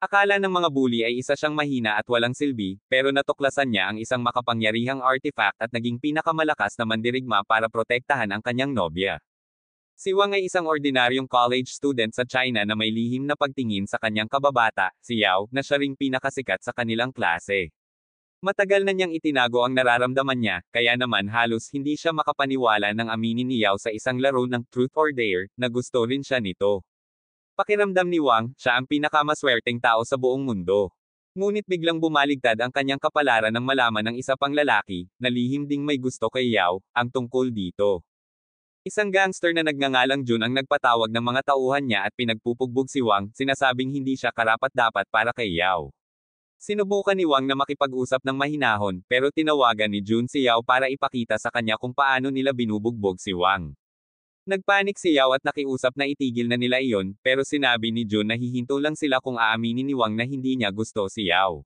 Akala ng mga bully ay isa siyang mahina at walang silbi, pero natuklasan niya ang isang makapangyarihang artifact at naging pinakamalakas na mandirigma para protektahan ang kanyang nobya. Si Wang ay isang ordinaryong college student sa China na may lihim na pagtingin sa kanyang kababata, si Yao, na siya ring pinakasikat sa kanilang klase. Matagal na niyang itinago ang nararamdaman niya, kaya naman halos hindi siya makapaniwala nang aminin ni Yao sa isang laro ng Truth or Dare, na gusto rin siya nito. Pakiramdam ni Wang, siya ang pinakamaswerteng tao sa buong mundo. Ngunit biglang bumaligtad ang kanyang kapalaran nang malaman ng isa pang lalaki, na lihim ding may gusto kay Yao, ang tungkol dito. Isang gangster na nagngangalang Jun ang nagpatawag ng mga tauhan niya at pinagpupugbog si Wang, sinasabing hindi siya karapat-dapat para kay Yao. Sinubukan ni Wang na makipag-usap ng mahinahon, pero tinawagan ni Jun si Yao para ipakita sa kanya kung paano nila binubugbog si Wang. Nagpanik si Yao at nakiusap na itigil na nila iyon, pero sinabi ni Jun na hihinto lang sila kung aaminin ni Wang na hindi niya gusto si Yao.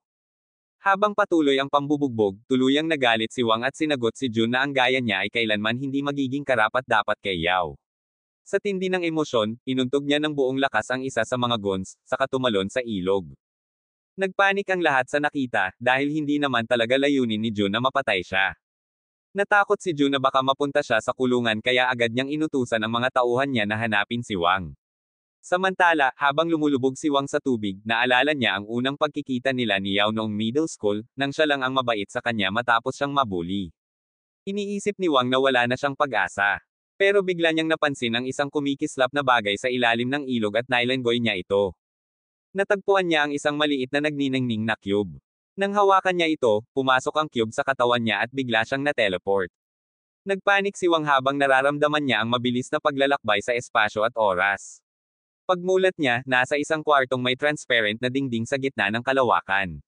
Habang patuloy ang pambubugbog, tuluyang nagalit si Wang at sinagot si Jun na ang gaya niya ay kailanman hindi magiging karapat-dapat kay Yao. Sa tindi ng emosyon, inuntog niya ng buong lakas ang isa sa mga guns, saka tumalon sa ilog. Nagpanik ang lahat sa nakita, dahil hindi naman talaga layunin ni Jun na mapatay siya. Natakot si Jun na baka mapunta siya sa kulungan kaya agad niyang inutusan ang mga tauhan niya na hanapin si Wang. Samantala, habang lumulubog si Wang sa tubig, naalala niya ang unang pagkikita nila ni Yao noong middle school, nang siya lang ang mabait sa kanya matapos siyang mabuli. Iniisip ni Wang na wala na siyang pag-asa. Pero bigla niyang napansin ang isang kumikislap na bagay sa ilalim ng ilog at nailangoy niya ito. Natagpuan niya ang isang maliit na nagniningning na cube. Nang hawakan niya ito, pumasok ang cube sa katawan niya at bigla siyang na-teleport. Nagpanik si Wang habang nararamdaman niya ang mabilis na paglalakbay sa espasyo at oras. Pagmulat niya, nasa isang kwartong may transparent na dingding sa gitna ng kalawakan.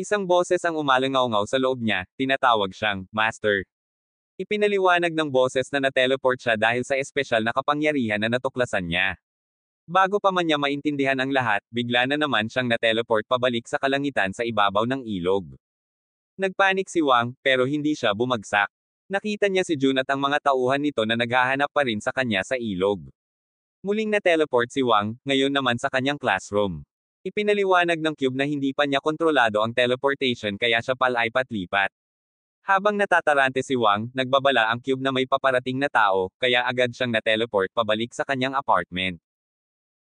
Isang boses ang umalangaw-ngaw sa loob niya, tinatawag siyang, Master. Ipinaliwanag ng boses na na-teleport siya dahil sa espesyal na kapangyarihan na natuklasan niya. Bago pa man niya maintindihan ang lahat, bigla na naman siyang na-teleport pabalik sa kalangitan sa ibabaw ng ilog. Nagpanik si Wang, pero hindi siya bumagsak. Nakita niya si Jun at ang mga tauhan nito na naghahanap pa rin sa kanya sa ilog. Muling na-teleport si Wang, ngayon naman sa kanyang classroom. Ipinaliwanag ng cube na hindi pa niya kontrolado ang teleportation kaya siya palaipat-lipat. Habang natatarante si Wang, nagbabala ang cube na may paparating na tao, kaya agad siyang na-teleport pabalik sa kanyang apartment.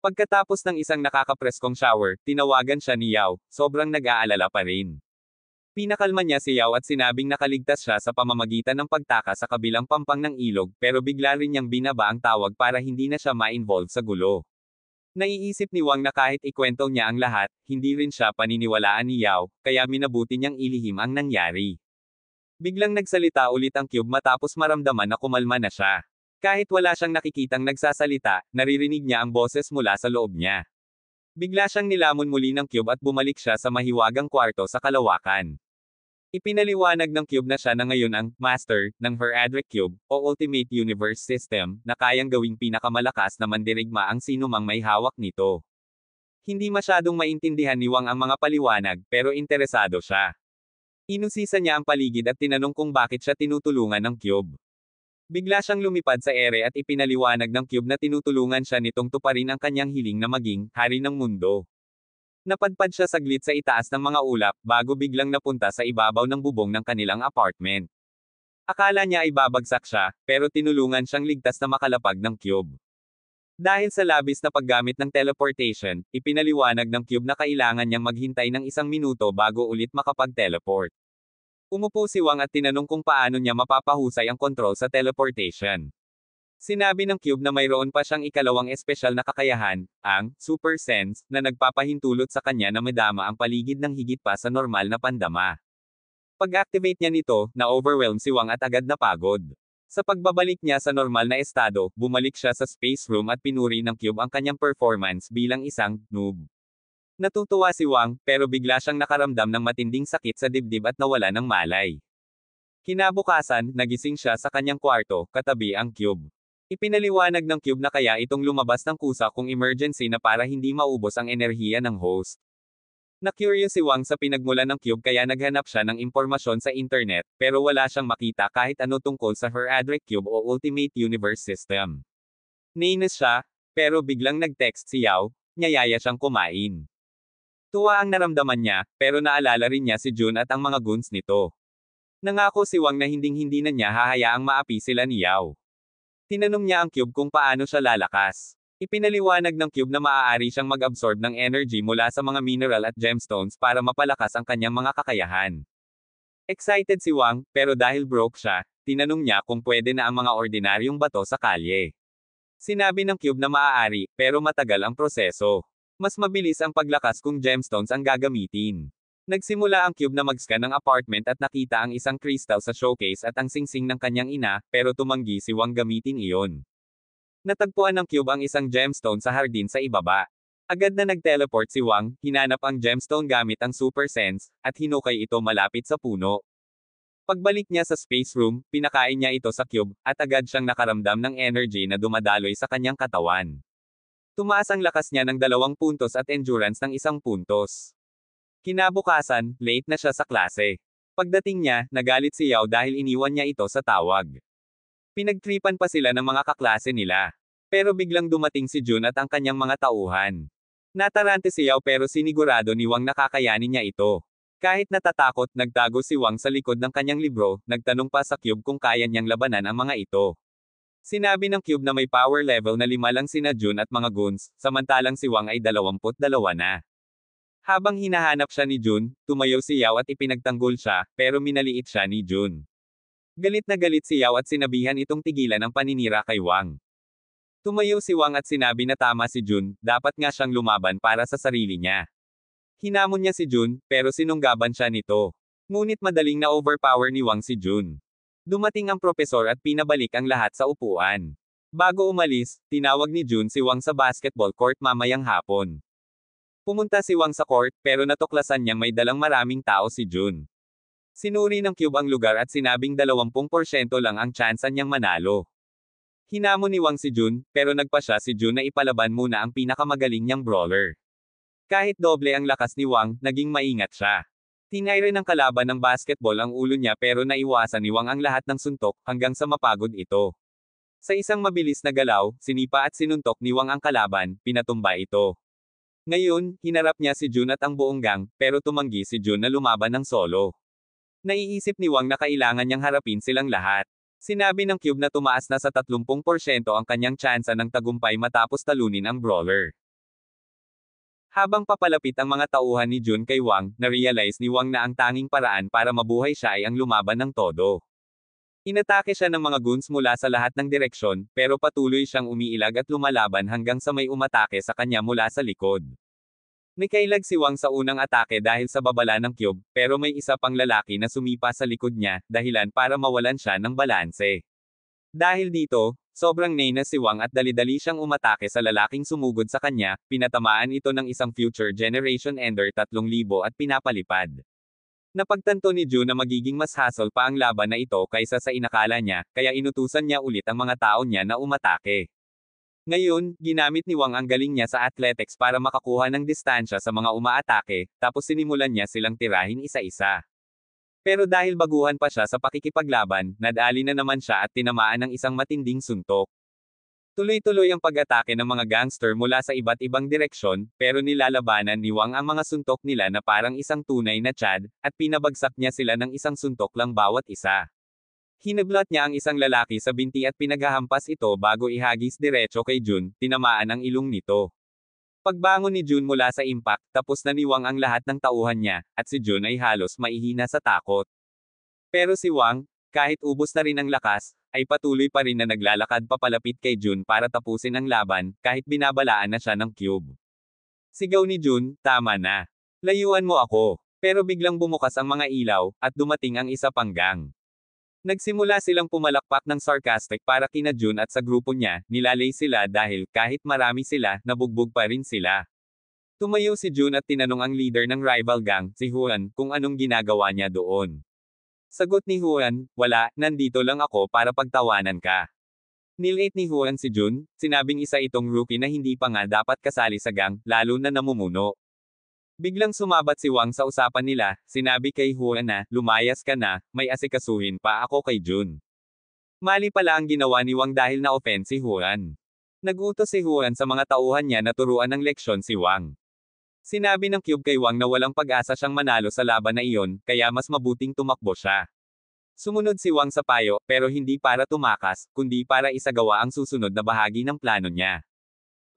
Pagkatapos ng isang nakakapreskong shower, tinawagan siya ni Yao, sobrang nag-aalala pa rin. Pinakalma niya si Yao at sinabing nakaligtas siya sa pamamagitan ng pagtaka sa kabilang pampang ng ilog, pero bigla rin niyang binaba ang tawag para hindi na siya ma-involve sa gulo. Naiisip ni Wang na kahit ikwento niya ang lahat, hindi rin siya paniniwalaan ni Yao, kaya minabuti niyang ilihim ang nangyari. Biglang nagsalita ulit ang cube matapos maramdaman na kumalma na siya. Kahit wala siyang nakikitang nagsasalita, naririnig niya ang boses mula sa loob niya. Bigla siyang nilamon muli ng cube at bumalik siya sa mahiwagang kwarto sa kalawakan. Ipinaliwanag ng cube na siya na ngayon ang Master ng Heradric Cube, o Ultimate Universe System, na kayang gawing pinakamalakas na mandirigma ang sinumang may hawak nito. Hindi masyadong maintindihan ni Wang ang mga paliwanag, pero interesado siya. Inusisa niya ang paligid at tinanong kung bakit siya tinutulungan ng cube. Bigla siyang lumipad sa ere at ipinaliwanag ng cube na tinutulungan siya nitong tuparin ang kanyang hiling na maging hari ng mundo. Napadpad siya saglit sa itaas ng mga ulap, bago biglang napunta sa ibabaw ng bubong ng kanilang apartment. Akala niya ay babagsak siya, pero tinulungan siyang ligtas na makalapag ng cube. Dahil sa labis na paggamit ng teleportation, ipinaliwanag ng cube na kailangan niyang maghintay ng 1 minuto bago ulit makapag-teleport. Umupo si Wang at tinanong kung paano niya mapapahusay ang kontrol sa teleportation. Sinabi ng cube na mayroon pa siyang ikalawang espesyal na kakayahan, ang Super Sense, na nagpapahintulot sa kanya na madama ang paligid ng higit pa sa normal na pandama. Pag-activate niya nito, na-overwhelm si Wang at agad napagod. Sa pagbabalik niya sa normal na estado, bumalik siya sa space room at pinuri ng cube ang kanyang performance bilang isang noob. Natutuwa si Wang, pero bigla siyang nakaramdam ng matinding sakit sa dibdib at nawala ng malay. Kinabukasan, nagising siya sa kanyang kwarto, katabi ang cube. Ipinaliwanag ng cube na kaya itong lumabas ng kusa kung emergency na para hindi maubos ang enerhiya ng host. Na-curious si Wang sa pinagmulan ng cube kaya naghanap siya ng impormasyon sa internet, pero wala siyang makita kahit ano tungkol sa Heradric Cube o Ultimate Universe System. Nainis siya, pero biglang nag-text si Yao, niyayaya siyang kumain. Tuwa ang naramdaman niya, pero naalala rin niya si Jun at ang mga goons nito. Nangako si Wang na hinding-hindi na niya hahayaang maapi sila ni Yao. Tinanong niya ang cube kung paano siya lalakas. Ipinaliwanag ng cube na maaari siyang mag-absorb ng energy mula sa mga mineral at gemstones para mapalakas ang kanyang mga kakayahan. Excited si Wang, pero dahil broke siya, tinanong niya kung pwede na ang mga ordinaryong bato sa kalye. Sinabi ng cube na maaari, pero matagal ang proseso. Mas mabilis ang paglakas kung gemstones ang gagamitin. Nagsimula ang cube na mag-scan ng apartment at nakita ang isang crystal sa showcase at ang singsing ng kanyang ina, pero tumanggi si Wang gamitin iyon. Natagpuan ng cube ang isang gemstone sa hardin sa ibaba. Agad na nag-teleport si Wang, hinanap ang gemstone gamit ang super sense, at hinukay ito malapit sa puno. Pagbalik niya sa space room, pinakain niya ito sa cube, at agad siyang nakaramdam ng energy na dumadaloy sa kanyang katawan. Tumaas ang lakas niya ng 2 puntos at endurance ng 1 puntos. Kinabukasan, late na siya sa klase. Pagdating niya, nagalit si Yao dahil iniwan niya ito sa tawag. Pinagtripan pa sila ng mga kaklase nila. Pero biglang dumating si Jun at ang kanyang mga tauhan. Natarante si Yao pero sinigurado ni Wang na kakayanin niya ito. Kahit natatakot, nagtago si Wang sa likod ng kanyang libro, nagtanong pa sa cube kung kaya niyang labanan ang mga ito. Sinabi ng cube na may power level na 5 lang sina Jun at mga goons, samantalang si Wang ay 22 na. Habang hinahanap siya ni Jun, tumayo si Yao at ipinagtanggol siya, pero minaliit siya ni Jun. Galit na galit si Yao at sinabihan itong tigilan ang paninira kay Wang. Tumayo si Wang at sinabi na tama si Jun, dapat nga siyang lumaban para sa sarili niya. Hinamon niya si Jun, pero sinunggaban siya nito. Ngunit madaling na-overpower ni Wang si Jun. Dumating ang propesor at pinabalik ang lahat sa upuan. Bago umalis, tinawag ni Jun si Wang sa basketball court mamayang hapon. Pumunta si Wang sa court, pero natuklasan niyang may dalang maraming tao si Jun. Sinuri ng cube ang lugar at sinabing 20% lang ang tsansa niyang manalo. Hinamon ni Wang si Jun, pero nagpa siya si Jun na ipalaban muna ang pinakamagaling niyang brawler. Kahit doble ang lakas ni Wang, naging maingat siya. Tinayre ng kalaban ng basketball ang ulo niya pero naiwasan ni Wang ang lahat ng suntok, hanggang sa mapagod ito. Sa isang mabilis na galaw, sinipa at sinuntok ni Wang ang kalaban, pinatumba ito. Ngayon, hinarap niya si Jun at ang buong gang, pero tumanggi si Jun na lumaban ng solo. Naiisip ni Wang na kailangan niyang harapin silang lahat. Sinabi ng cube na tumaas na sa 30% ang kanyang tsansa ng tagumpay matapos talunin ang brawler. Habang papalapit ang mga tauhan ni Jun kay Wang, na-realize ni Wang na ang tanging paraan para mabuhay siya ay ang lumaban ng todo. Inatake siya ng mga goons mula sa lahat ng direksyon, pero patuloy siyang umiilag at lumalaban hanggang sa may umatake sa kanya mula sa likod. Nakailag si Wang sa unang atake dahil sa babala ng cube, pero may isa pang lalaki na sumipa sa likod niya, dahilan para mawalan siya ng balanse. Dahil dito, sobrang nainas si Wang at dali-dali siyang umatake sa lalaking sumugod sa kanya, pinatamaan ito ng isang future generation ender 3,000 at pinapalipad. Napagtanto ni Jun na magiging mas hassle pa ang laban na ito kaysa sa inakala niya, kaya inutusan niya ulit ang mga tao niya na umatake. Ngayon, ginamit ni Wang ang galing niya sa athletics para makakuha ng distansya sa mga umaatake, tapos sinimulan niya silang tirahin isa-isa. Pero dahil baguhan pa siya sa pakikipaglaban, nadali na naman siya at tinamaan ng isang matinding suntok. Tuloy-tuloy ang pag-atake ng mga gangster mula sa iba't ibang direksyon, pero nilalabanan ni Wang ang mga suntok nila na parang isang tunay na Chad, at pinabagsak niya sila ng isang suntok lang bawat isa. Hinablat niya ang isang lalaki sa binti at pinaghahampas ito bago ihagis diretso kay Jun, tinamaan ang ilong nito. Pagbangon ni Jun mula sa impact, tapos na ni Wang ang lahat ng tauhan niya, at si Jun ay halos maihina sa takot. Pero si Wang, kahit ubos na rin ang lakas, ay patuloy pa rin na naglalakad papalapit kay Jun para tapusin ang laban, kahit binabalaan na siya ng cube. Sigaw ni Jun, tama na. Layuan mo ako. Pero biglang bumukas ang mga ilaw, at dumating ang isa pang gang. Nagsimula silang pumalakpak ng sarcastic para kina Jun at sa grupo niya, nilalay sila dahil kahit marami sila, nabugbog pa rin sila. Tumayo si Jun at tinanong ang leader ng rival gang, si Huan, kung anong ginagawa niya doon. Sagot ni Huan, wala, nandito lang ako para pagtawanan ka. Nilate ni Huan si Jun, sinabing isa itong rookie na hindi pa nga dapat kasali sa gang, lalo na namumuno. Biglang sumabat si Wang sa usapan nila, sinabi kay Huan na, lumayas ka na, may asikasuhin pa ako kay Jun. Mali pala ang ginawa ni Wang dahil na-offend si Huan. Nagutos si Huan sa mga tauhan niya na turuan ng leksyon si Wang. Sinabi ng Cube kay Wang na walang pag-asa siyang manalo sa laban na iyon, kaya mas mabuting tumakbo siya. Sumunod si Wang sa payo, pero hindi para tumakas, kundi para isagawa ang susunod na bahagi ng plano niya.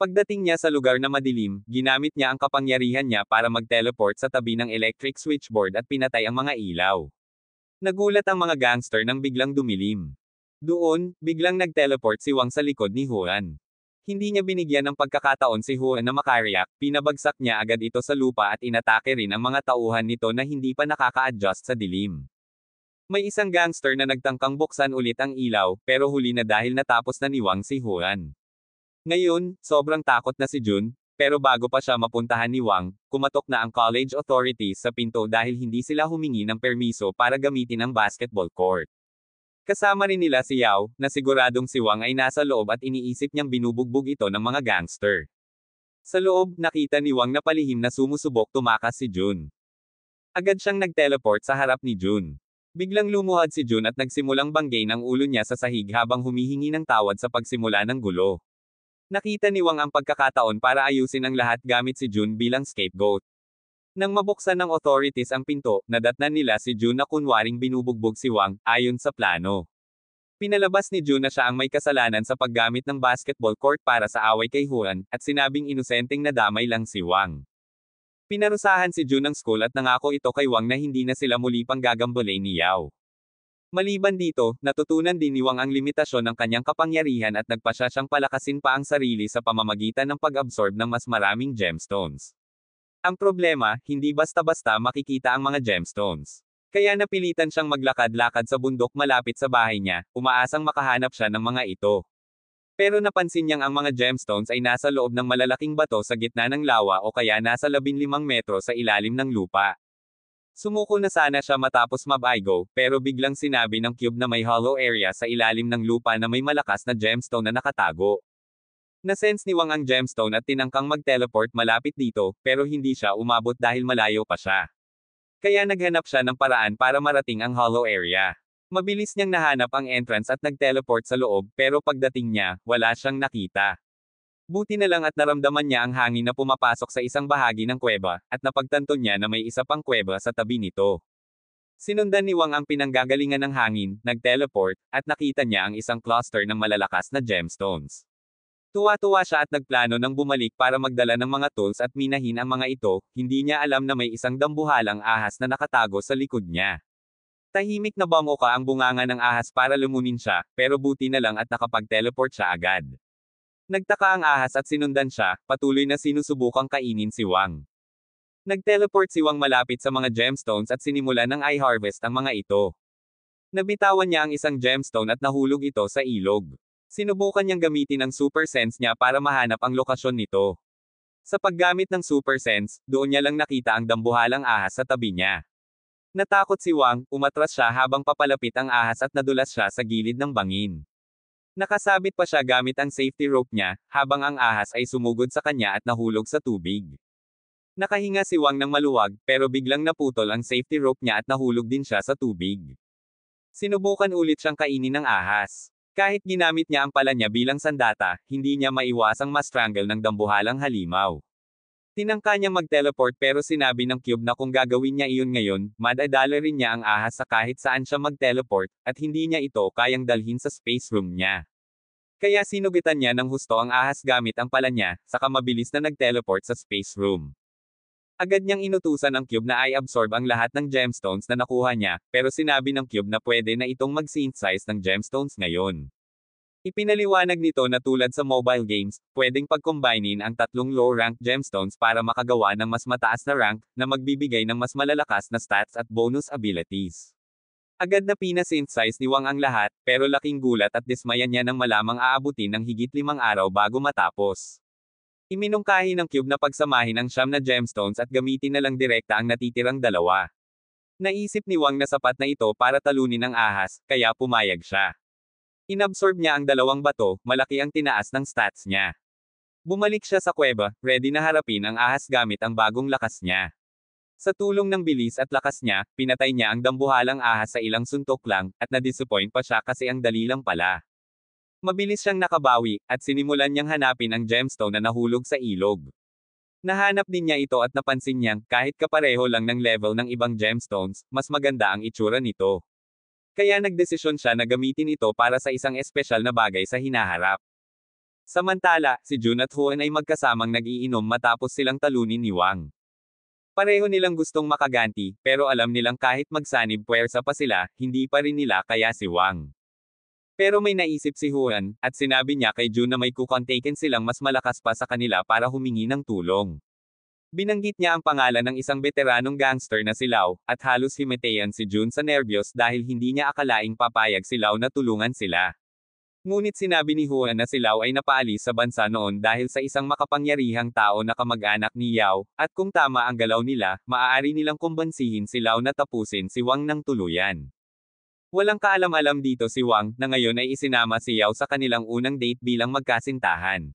Pagdating niya sa lugar na madilim, ginamit niya ang kapangyarihan niya para mag-teleport sa tabi ng electric switchboard at pinatay ang mga ilaw. Nagulat ang mga gangster nang biglang dumilim. Doon, biglang nag-teleport si Wang sa likod ni Huan. Hindi niya binigyan ng pagkakataon si Huan na makariak, pinabagsak niya agad ito sa lupa at inatake rin ang mga tauhan nito na hindi pa nakaka-adjust sa dilim. May isang gangster na nagtangkang buksan ulit ang ilaw, pero huli na dahil natapos na ni Wang si Huan. Ngayon, sobrang takot na si Jun, pero bago pa siya mapuntahan ni Wang, kumatok na ang college authorities sa pinto dahil hindi sila humingi ng permiso para gamitin ang basketball court. Kasama rin nila si Yao, na siguradong si Wang ay nasa loob at iniisip niyang binubugbog ito ng mga gangster. Sa loob, nakita ni Wang na palihim na sumusubok tumakas si Jun. Agad siyang nag-teleport sa harap ni Jun. Biglang lumuhad si Jun at nagsimulang banggay ng ulo niya sa sahig habang humihingi ng tawad sa pagsimula ng gulo. Nakita ni Wang ang pagkakataon para ayusin ang lahat gamit si Jun bilang scapegoat. Nang mabuksan ng authorities ang pinto, nadatnan nila si Jun na kunwaring binubugbog si Wang, ayon sa plano. Pinalabas ni Jun na siya ang may kasalanan sa paggamit ng basketball court para sa away kay Huan, at sinabing inosenteng nadamay lang si Wang. Pinarusahan si Jun ng school at nangako ito kay Wang na hindi na sila muli pang gagambolay ni Yao. Maliban dito, natutunan din ni Wang ang limitasyon ng kanyang kapangyarihan at nagpasya siyang palakasin pa ang sarili sa pamamagitan ng pag-absorb ng mas maraming gemstones. Ang problema, hindi basta-basta makikita ang mga gemstones. Kaya napilitan siyang maglakad-lakad sa bundok malapit sa bahay niya, umaasang makahanap siya ng mga ito. Pero napansin niyang ang mga gemstones ay nasa loob ng malalaking bato sa gitna ng lawa o kaya nasa 15 metro sa ilalim ng lupa. Sumuko na sana siya matapos mabaigo, pero biglang sinabi ng Cube na may hollow area sa ilalim ng lupa na may malakas na gemstone na nakatago. Nasense ni Wang ang gemstone at tinangkang mag-teleport malapit dito, pero hindi siya umabot dahil malayo pa siya. Kaya naghanap siya ng paraan para marating ang hollow area. Mabilis niyang nahanap ang entrance at nag-teleport sa loob, pero pagdating niya, wala siyang nakita. Buti na lang at naramdaman niya ang hangin na pumapasok sa isang bahagi ng kuweba, at napagtanto niya na may isa pang kuweba sa tabi nito. Sinundan ni Wang ang pinanggagalingan ng hangin, nag-teleport, at nakita niya ang isang cluster ng malalakas na gemstones. Tuwa-tuwa siya at nagplano ng bumalik para magdala ng mga tools at minahin ang mga ito, hindi niya alam na may isang dambuhalang ahas na nakatago sa likod niya. Tahimik na bumoka ang bunganga ng ahas para lumunin siya, pero buti na lang at nakapag-teleport siya agad. Nagtaka ang ahas at sinundan siya, patuloy na sinusubukang kainin si Wang. Nag-teleport si Wang malapit sa mga gemstones at sinimulan ng i-harvest ang mga ito. Nabitawan niya ang isang gemstone at nahulog ito sa ilog. Sinubukan niyang gamitin ang super sense niya para mahanap ang lokasyon nito. Sa paggamit ng super sense, doon niya lang nakita ang dambuhalang ahas sa tabi niya. Natakot si Wang, umatras siya habang papalapit ang ahas at nadulas siya sa gilid ng bangin. Nakasabit pa siya gamit ang safety rope niya, habang ang ahas ay sumugod sa kanya at nahulog sa tubig. Nakahinga si Wang ng maluwag, pero biglang naputol ang safety rope niya at nahulog din siya sa tubig. Sinubukan ulit siyang kainin ng ahas. Kahit ginamit niya ang pala niya bilang sandata, hindi niya maiwasang ma-strangle ng dambuhalang halimaw. Tinangka niya mag-teleport pero sinabi ng Cube na kung gagawin niya iyon ngayon, madadala rin niya ang ahas sa kahit saan siya mag-teleport, at hindi niya ito kayang dalhin sa space room niya. Kaya sinugitan niya ng husto ang ahas gamit ang pala niya, saka mabilis na nag-teleport sa space room. Agad niyang inutusan ng Cube na i-absorb ang lahat ng gemstones na nakuha niya, pero sinabi ng Cube na pwede na itong mag-synthesize ng gemstones ngayon. Ipinaliwanag nito na tulad sa mobile games, pwedeng pag-combinein ang tatlong low-rank gemstones para makagawa ng mas mataas na rank, na magbibigay ng mas malalakas na stats at bonus abilities. Agad na pina-synthesize ni Wang ang lahat, pero laking gulat at dismaya niya nang malamang aabutin ng higit 5 araw bago matapos. Iminungkahi ng Cube na pagsamahin ang 9 na gemstones at gamitin na lang direkta ang natitirang 2. Naisip ni Wang na sapat na ito para talunin ang ahas, kaya pumayag siya. Inabsorb niya ang 2 bato, malaki ang tinaas ng stats niya. Bumalik siya sa kuweba, ready na harapin ang ahas gamit ang bagong lakas niya. Sa tulong ng bilis at lakas niya, pinatay niya ang dambuhalang ahas sa ilang suntok lang, at na-disappoint pa siya kasi ang dali lang pala. Mabilis siyang nakabawi, at sinimulan niyang hanapin ang gemstone na nahulog sa ilog. Nahanap din niya ito at napansin niyang, kahit kapareho lang ng level ng ibang gemstones, mas maganda ang itsura nito. Kaya nagdesisyon siya na gamitin ito para sa isang espesyal na bagay sa hinaharap. Samantala, si Jun at Huan ay magkasamang nag-iinom matapos silang talunin ni Wang. Pareho nilang gustong makaganti, pero alam nilang kahit magsanib puwersa pa sila, hindi pa rin nila kaya si Wang. Pero may naisip si Huan, at sinabi niya kay Jun na may kukontaken silang mas malakas pa sa kanila para humingi ng tulong. Binanggit niya ang pangalan ng isang veteranong gangster na si Lau, at halos himatayan si Jun sa nerbiyos dahil hindi niya akalaing papayag si Lau na tulungan sila. Ngunit sinabi ni Huan na si Lau ay napaalis sa bansa noon dahil sa isang makapangyarihang tao na kamag-anak ni Yao, at kung tama ang galaw nila, maaari nilang kumbansihin si Lau na tapusin si Wang ng tuluyan. Walang kaalam-alam dito si Wang, na ngayon ay isinama si Yao sa kanilang unang date bilang magkasintahan.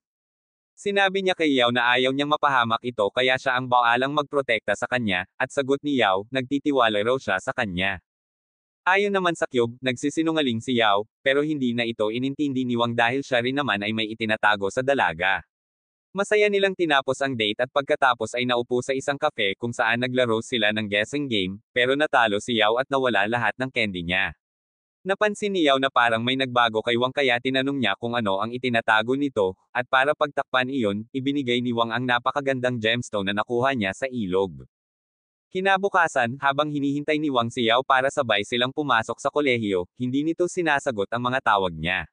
Sinabi niya kay Yao na ayaw niyang mapahamak ito kaya siya ang baalang magprotekta sa kanya, at sagot ni Yao, nagtitiwala raw siya sa kanya. Ayon naman sa Cube, nagsisinungaling si Yao, pero hindi na ito inintindi ni Wang dahil siya rin naman ay may itinatago sa dalaga. Masaya nilang tinapos ang date at pagkatapos ay naupo sa isang cafe kung saan naglaro sila ng guessing game, pero natalo si Yao at nawala lahat ng candy niya. Napansin ni Yao na parang may nagbago kay Wang kaya tinanong niya kung ano ang itinatago nito, at para pagtakpan iyon, ibinigay ni Wang ang napakagandang gemstone na nakuha niya sa ilog. Kinabukasan, habang hinihintay ni Wang si Yao para sabay silang pumasok sa kolehiyo, hindi nito sinasagot ang mga tawag niya.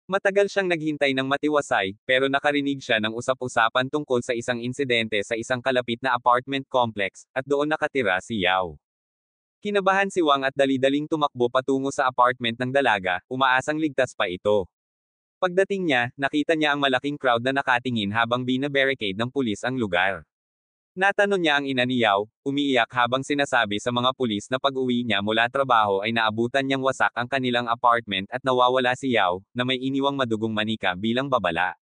Matagal siyang naghintay ng matiwasay, pero nakarinig siya ng usap-usapan tungkol sa isang insidente sa isang kalapit na apartment complex, at doon nakatira si Yao. Kinabahan si Wang at dali-daling tumakbo patungo sa apartment ng dalaga, umaasang ligtas pa ito. Pagdating niya, nakita niya ang malaking crowd na nakatingin habang bina-barricade ng pulis ang lugar. Natanong niya ang ina ni Yao, umiiyak habang sinasabi sa mga pulis na pag-uwi niya mula trabaho ay naabutan niyang wasak ang kanilang apartment at nawawala si Yao, na may iniwang madugong manika bilang babala.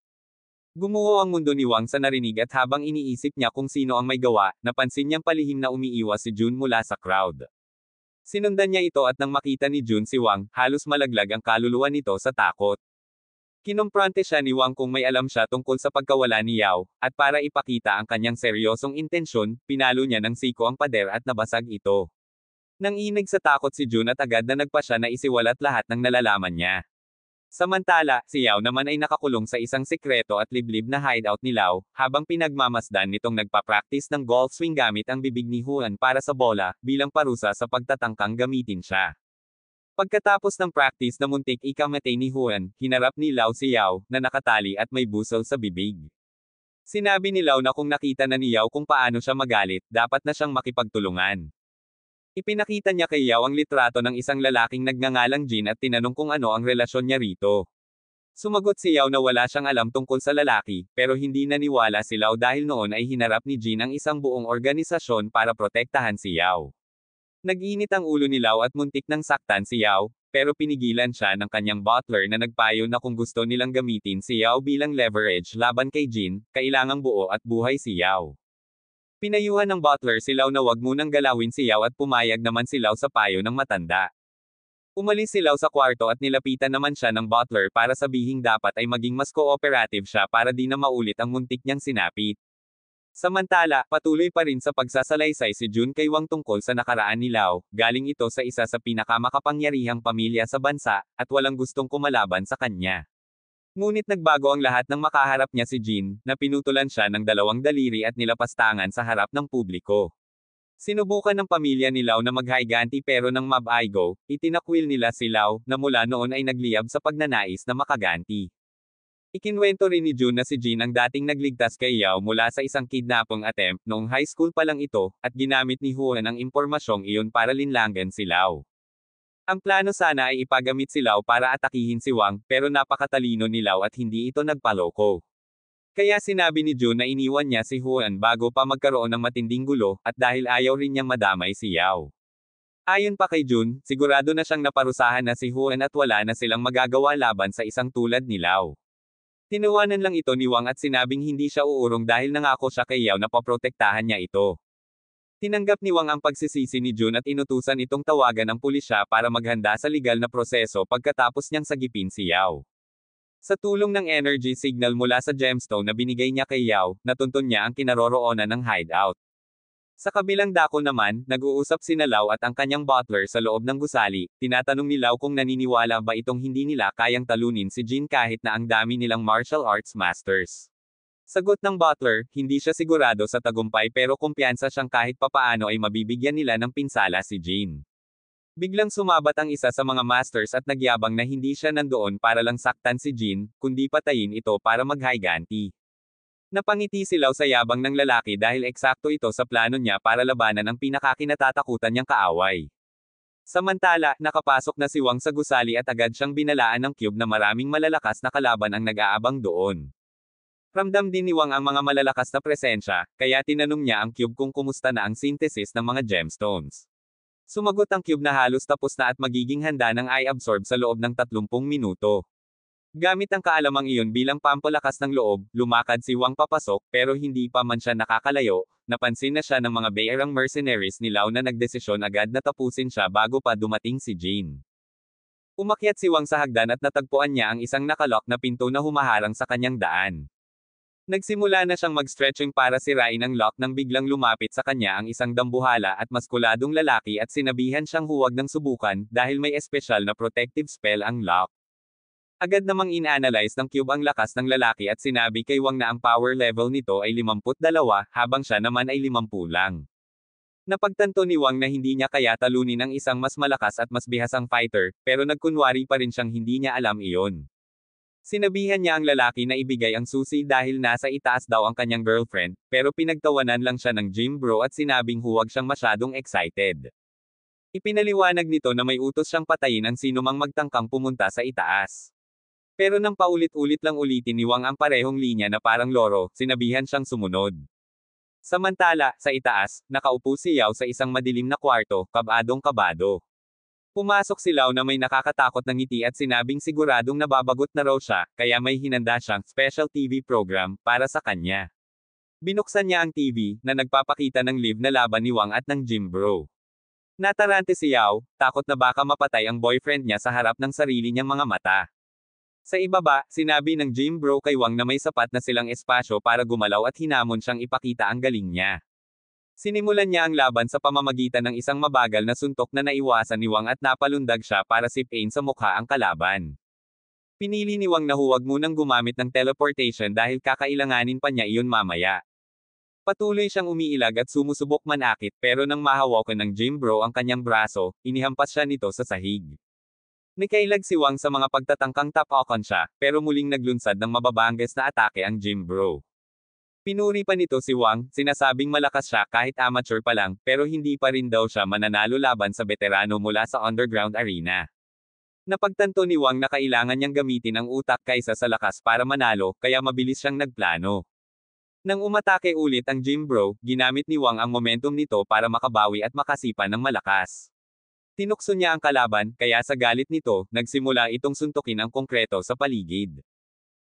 Gumuho ang mundo ni Wang sa narinig at habang iniisip niya kung sino ang may gawa, napansin niyang palihim na umiiwas si Jun mula sa crowd. Sinundan niya ito at nang makita ni Jun si Wang, halos malaglag ang kaluluwa nito sa takot. Kinumpronte siya ni Wang kung may alam siya tungkol sa pagkawala ni Yao, at para ipakita ang kanyang seryosong intensyon, pinalo niya ng siko ang pader at nabasag ito. Nanginig sa takot si Jun at agad na nagpa siya na isiwalat lahat ng nalalaman niya. Samantala, si Yao naman ay nakakulong sa isang sekreto at liblib na hideout ni Lau, habang pinagmamasdan nitong nagpa-practice ng golf swing gamit ang bibig ni Huan para sa bola, bilang parusa sa pagtatangkang gamitin siya. Pagkatapos ng practice na muntik ikamatay ni Huan, hinarap ni Lau si Yao, na nakatali at may busol sa bibig. Sinabi ni Lau na kung nakita na ni Yao kung paano siya magalit, dapat na siyang makipagtulungan. Ipinakita niya kay Yao ang litrato ng isang lalaking nagngangalang Jin at tinanong kung ano ang relasyon niya rito. Sumagot si Yao na wala siyang alam tungkol sa lalaki, pero hindi naniwala si Lau dahil noon ay hinarap ni Jin ang isang buong organisasyon para protektahan si Yao. Nag-init ang ulo ni Lau at muntik nang saktan si Yao, pero pinigilan siya ng kanyang butler na nagpayo na kung gusto nilang gamitin si Yao bilang leverage laban kay Jin, kailangang buo at buhay si Yao. Pinayuhan ng butler si Lau na wag munang galawin si Yao at pumayag naman si Lau sa payo ng matanda. Umalis si Lau sa kwarto at nilapitan naman siya ng butler para sabihing dapat ay maging mas cooperative siya para di na maulit ang muntik niyang sinapit. Samantala, patuloy pa rin sa pagsasalaysay si Jun kay Wang tungkol sa nakaraan ni Lau, galing ito sa isa sa pinakamakapangyarihang pamilya sa bansa, at walang gustong kumalaban sa kanya. Ngunit nagbago ang lahat nang makaharap niya si Jin, na pinutulan siya ng dalawang daliri at nilapastangan sa harap ng publiko. Sinubukan ng pamilya ni Lau na maghaiganti pero nang mab-aigo, itinakwil nila si Lau, na mula noon ay nagliyab sa pagnanais na makaganti. Ikinwento rin ni Jun na si Jin ang dating nagligtas kay Yao mula sa isang kidnapping attempt noong high school pa lang ito, at ginamit ni Huan ang impormasyong iyon para linlangan si Lau. Ang plano sana ay ipagamit si Lau para atakihin si Wang, pero napakatalino ni Lau at hindi ito nagpaloko. Kaya sinabi ni Jun na iniwan niya si Huan bago pa magkaroon ng matinding gulo, at dahil ayaw rin niyang madamay si Yao. Ayon pa kay Jun, sigurado na siyang naparusahan na si Huan at wala na silang magagawa laban sa isang tulad ni Lau. Tinawanan lang ito ni Wang at sinabing hindi siya uurong dahil nangako siya kay Yao na poprotektahan niya ito. Tinanggap ni Wang ang pagsisisi ni Jun at inutusan itong tawagan ng pulisya para maghanda sa legal na proseso pagkatapos niyang sagipin si Yao. Sa tulong ng energy signal mula sa gemstone na binigay niya kay Yao, natuntun niya ang kinaroroonan ng hideout. Sa kabilang dako naman, nag-uusap sina Lau at ang kanyang butler sa loob ng gusali. Tinatanong ni Lau kung naniniwala ba itong hindi nila kayang talunin si Jin kahit na ang dami nilang martial arts masters. Sagot ng butler, hindi siya sigurado sa tagumpay pero kumpiyansa siyang kahit papaano ay mabibigyan nila ng pinsala si Jin. Biglang sumabat ang isa sa mga masters at nagyabang na hindi siya nandoon para lang saktan si Jin, kundi patayin ito para maghiganti. Napangiti si Lau sa yabang ng lalaki dahil eksakto ito sa plano niya para labanan ang pinakakinatatakutan niyang kaaway. Samantala, nakapasok na si Wang sa gusali at agad siyang binalaan ng cube na maraming malalakas na kalaban ang nag-aabang doon. Ramdam din ni Wang ang mga malalakas na presensya, kaya tinanong niya ang cube kung kumusta na ang synthesis ng mga gemstones. Sumagot ang cube na halos tapos na at magiging handa ng i-absorb sa loob ng 30 minuto. Gamit ang kaalamang iyon bilang pampalakas ng loob, lumakad si Wang papasok pero hindi pa man siya nakakalayo, napansin na siya ng mga Beirang mercenaries ni Lau na nagdesisyon agad na tapusin siya bago pa dumating si Jin. Umakyat si Wang sa hagdan at natagpuan niya ang isang nakalock na pinto na humaharang sa kanyang daan. Nagsimula na siyang mag-stretching para sirain ang lock nang biglang lumapit sa kanya ang isang dambuhala at maskuladong lalaki at sinabihan siyang huwag nang subukan dahil may espesyal na protective spell ang lock. Agad namang in-analyze ng cube ang lakas ng lalaki at sinabi kay Wang na ang power level nito ay 52 habang siya naman ay 50 lang. Napagtanto ni Wang na hindi niya kaya talunin ang isang mas malakas at mas bihasang fighter, pero nagkunwari pa rin siyang hindi niya alam iyon. Sinabihan niya ang lalaki na ibigay ang susi dahil nasa itaas daw ang kanyang girlfriend, pero pinagtawanan lang siya ng gym bro at sinabing huwag siyang masyadong excited. Ipinaliwanag nito na may utos siyang patayin ang sinumang magtangkang pumunta sa itaas. Pero nang paulit-ulit lang ulitin ni Wang ang parehong linya na parang loro, sinabihan siyang sumunod. Samantala, sa itaas, nakaupo si Yao sa isang madilim na kwarto, kabadong-kabado. Pumasok si Lau na may nakakatakot na ngiti at sinabing siguradong nababagot na raw siya, kaya may hinanda siyang special TV program para sa kanya. Binuksan niya ang TV, na nagpapakita ng live na laban ni Wang at ng gym bro. Natarante si Yao, takot na baka mapatay ang boyfriend niya sa harap ng sarili niyang mga mata. Sa ibaba, sinabi ng gym bro kay Wang na may sapat na silang espasyo para gumalaw at hinamon siyang ipakita ang galing niya. Sinimulan niya ang laban sa pamamagitan ng isang mabagal na suntok na naiwasan ni Wang at napalundag siya para sipin sa mukha ang kalaban. Pinili ni Wang na huwag munang gumamit ng teleportation dahil kakailanganin pa niya iyon mamaya. Patuloy siyang umiilag at sumusubok manakit pero nang mahawakan ng gym bro ang kanyang braso, inihampas siya nito sa sahig. Nakailag si Wang sa mga pagtatangkang tapakan siya, pero muling naglunsad ng mababangas na atake ang gym bro. Pinuri pa nito si Wang, sinasabing malakas siya kahit amateur pa lang, pero hindi pa rin daw siya mananalo laban sa veterano mula sa underground arena. Napagtanto ni Wang na kailangan niyang gamitin ang utak kaysa sa lakas para manalo, kaya mabilis siyang nagplano. Nang umatake ulit ang gym bro, ginamit ni Wang ang momentum nito para makabawi at makasipa ng malakas. Tinukso niya ang kalaban, kaya sa galit nito, nagsimula itong suntukin ang konkreto sa paligid.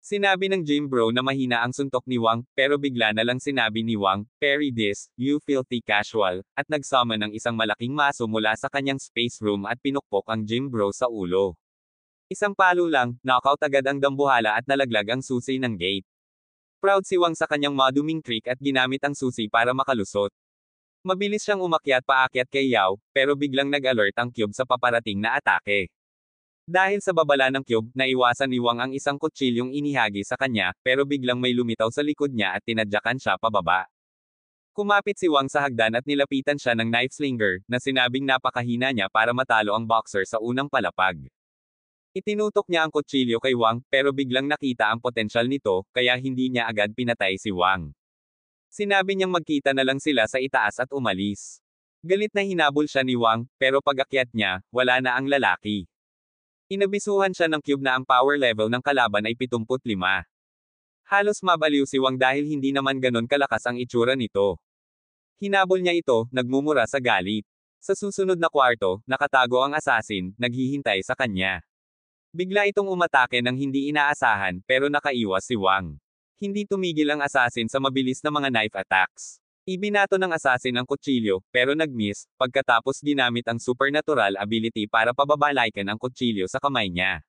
Sinabi ng gym bro na mahina ang suntok ni Wang, pero bigla na lang sinabi ni Wang, "Parry this, you filthy casual," at nagsummon ng isang malaking maso mula sa kanyang space room at pinukpok ang gym bro sa ulo. Isang palo lang, knockout agad ang dambuhala at nalaglag ang susi ng gate. Proud si Wang sa kanyang maduming trick at ginamit ang susi para makalusot. Mabilis siyang umakyat paakyat kay Yao, pero biglang nag-alert ang cube sa paparating na atake. Dahil sa babala ng cube, naiwasan ni Wang ang isang kutsilyong inihagi sa kanya, pero biglang may lumitaw sa likod niya at tinadyakan siya pababa. Kumapit si Wang sa hagdan at nilapitan siya ng knife slinger, na sinabing napakahina niya para matalo ang boxer sa unang palapag. Itinutok niya ang kutsilyo kay Wang, pero biglang nakita ang potensyal nito, kaya hindi niya agad pinatay si Wang. Sinabi niyang magkita na lang sila sa itaas at umalis. Galit na hinabol siya ni Wang, pero pag-akyat niya, wala na ang lalaki. Inabisuhan siya ng cube na ang power level ng kalaban ay 75. Halos mabaliw si Wang dahil hindi naman ganon kalakas ang itsura nito. Hinabol niya ito, nagmumura sa galit. Sa susunod na kwarto, nakatago ang assassin, naghihintay sa kanya. Bigla itong umatake ng hindi inaasahan, pero nakaiwas si Wang. Hindi tumigil ang assassin sa mabilis na mga knife attacks. Ibinato ng assassin ang kutsilyo, pero nag-miss, pagkatapos ginamit ang supernatural ability para pababalaikan ang kutsilyo sa kamay niya.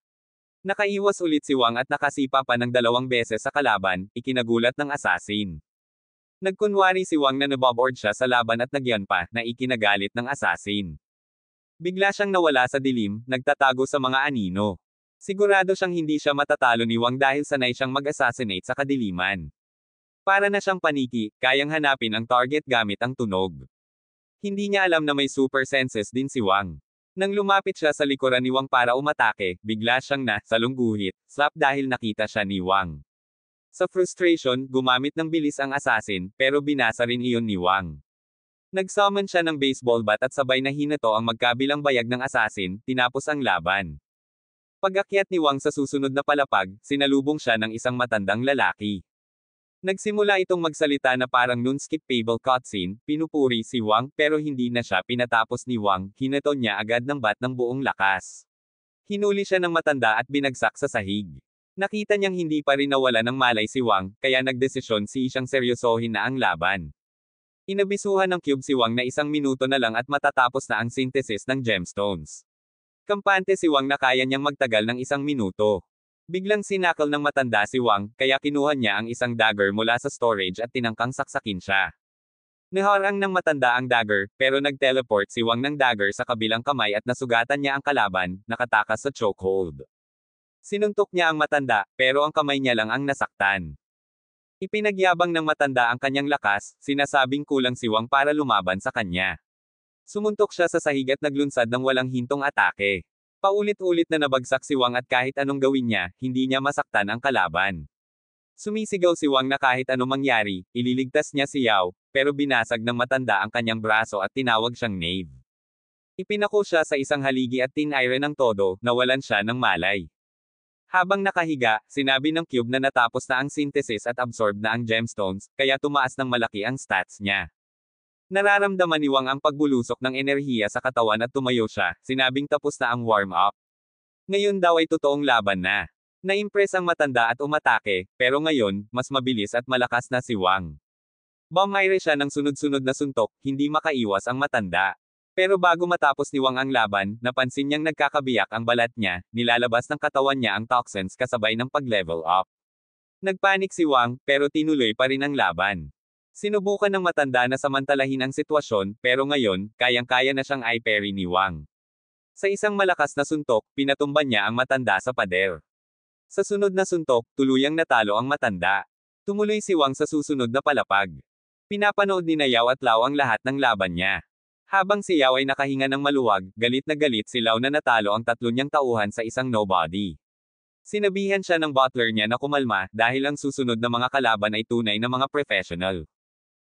Nakaiwas ulit si Wang at nakasipa pa ng 2 beses sa kalaban, ikinagulat ng assassin. Nagkunwari si Wang na naboboard siya sa laban at nagyan pa, na ikinagalit ng assassin. Bigla siyang nawala sa dilim, nagtatago sa mga anino. Sigurado siyang hindi siya matatalo ni Wang dahil sanay siyang mag-assassinate sa kadiliman. Para na siyang paniki, kayang hanapin ang target gamit ang tunog. Hindi niya alam na may super senses din si Wang. Nang lumapit siya sa likuran ni Wang para umatake, bigla siyang salungguhit, slap dahil nakita siya ni Wang. Sa frustration, gumamit ng bilis ang assassin, pero binasa rin iyon ni Wang. Nag-summon siya ng baseball bat at sabay na hinato ang magkabilang bayag ng assassin, tinapos ang laban. Pag-akyat ni Wang sa susunod na palapag, sinalubong siya ng isang matandang lalaki. Nagsimula itong magsalita na parang non-skippable cutscene, pinupuri si Wang, pero hindi na siya pinatapos ni Wang, hinato niya agad ng bat ng buong lakas. Hinuli siya ng matanda at binagsak sa sahig. Nakita niyang hindi pa rin nawala ng malay si Wang, kaya nagdesisyon siyang seryosohin na ang laban. Inabisuhan ng cube si Wang na 1 minuto na lang at matatapos na ang synthesis ng gemstones. Kampante si Wang na kaya niyang magtagal ng 1 minuto. Biglang sinakal ng matanda si Wang, kaya kinuha niya ang isang dagger mula sa storage at tinangkang saksakin siya. Naharang ng matanda ang dagger, pero nag-teleport si Wang ng dagger sa kabilang kamay at nasugatan niya ang kalaban, nakatakas sa chokehold. Sinuntok niya ang matanda, pero ang kamay niya lang ang nasaktan. Ipinagyabang ng matanda ang kanyang lakas, sinasabing kulang si Wang para lumaban sa kanya. Sumuntok siya sa sahig at naglunsad ng walang hintong atake. Paulit-ulit na nabagsak si Wang at kahit anong gawin niya, hindi niya masaktan ang kalaban. Sumisigaw si Wang na kahit anong mangyari, ililigtas niya si Yao, pero binasag ng matanda ang kanyang braso at tinawag siyang knave. Ipinako siya sa isang haligi at tinire ng todo, nawalan siya ng malay. Habang nakahiga, sinabi ng cube na natapos na ang synthesis at absorb na ang gemstones, kaya tumaas ng malaki ang stats niya. Nararamdaman ni Wang ang pagbulusok ng enerhiya sa katawan at tumayo siya, sinabing tapos na ang warm-up. Ngayon daw ay totoong laban na. Na-impress ang matanda at umatake, pero ngayon, mas mabilis at malakas na si Wang. Bumaire siya ng sunod-sunod na suntok, hindi makaiwas ang matanda. Pero bago matapos ni Wang ang laban, napansin niyang nagkakabiyak ang balat niya, nilalabas ng katawan niya ang toxins kasabay ng pag-level up. Nagpanik si Wang, pero tinuloy pa rin ang laban. Sinubukan ng matanda na samantalahin ang sitwasyon, pero ngayon, kayang-kaya na siyang i-parry ni Wang. Sa isang malakas na suntok, pinatumban niya ang matanda sa pader. Sa sunod na suntok, tuluyang natalo ang matanda. Tumuloy si Wang sa susunod na palapag. Pinapanood ni Yao at Lao ang lahat ng laban niya. Habang si Yao ay nakahinga ng maluwag, galit si Lao na natalo ang 3 niyang tauhan sa isang nobody. Sinabihan siya ng butler niya na kumalma, dahil ang susunod na mga kalaban ay tunay na mga professional.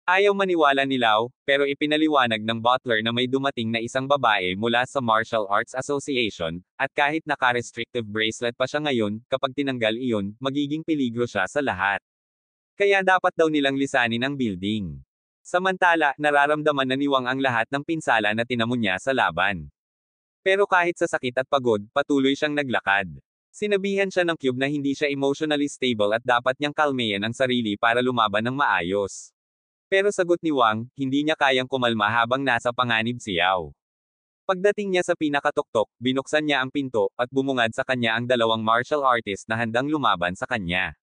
Ayaw maniwala ni Lao, pero ipinaliwanag ng butler na may dumating na isang babae mula sa Martial Arts Association, at kahit naka-restrictive bracelet pa siya ngayon, kapag tinanggal iyon, magiging peligro siya sa lahat. Kaya dapat daw nilang lisanin ang building. Samantala, nararamdaman na ni Wang ang lahat ng pinsala na tinamo niya sa laban. Pero kahit sa sakit at pagod, patuloy siyang naglakad. Sinabihan siya ng cube na hindi siya emotionally stable at dapat niyang kalmayan ang sarili para lumaban ng maayos. Pero sagot ni Wang, hindi niya kayang kumalma habang nasa panganib si Yao. Pagdating niya sa pinakatuktok, binuksan niya ang pinto, at bumungad sa kanya ang 2 martial artist na handang lumaban sa kanya.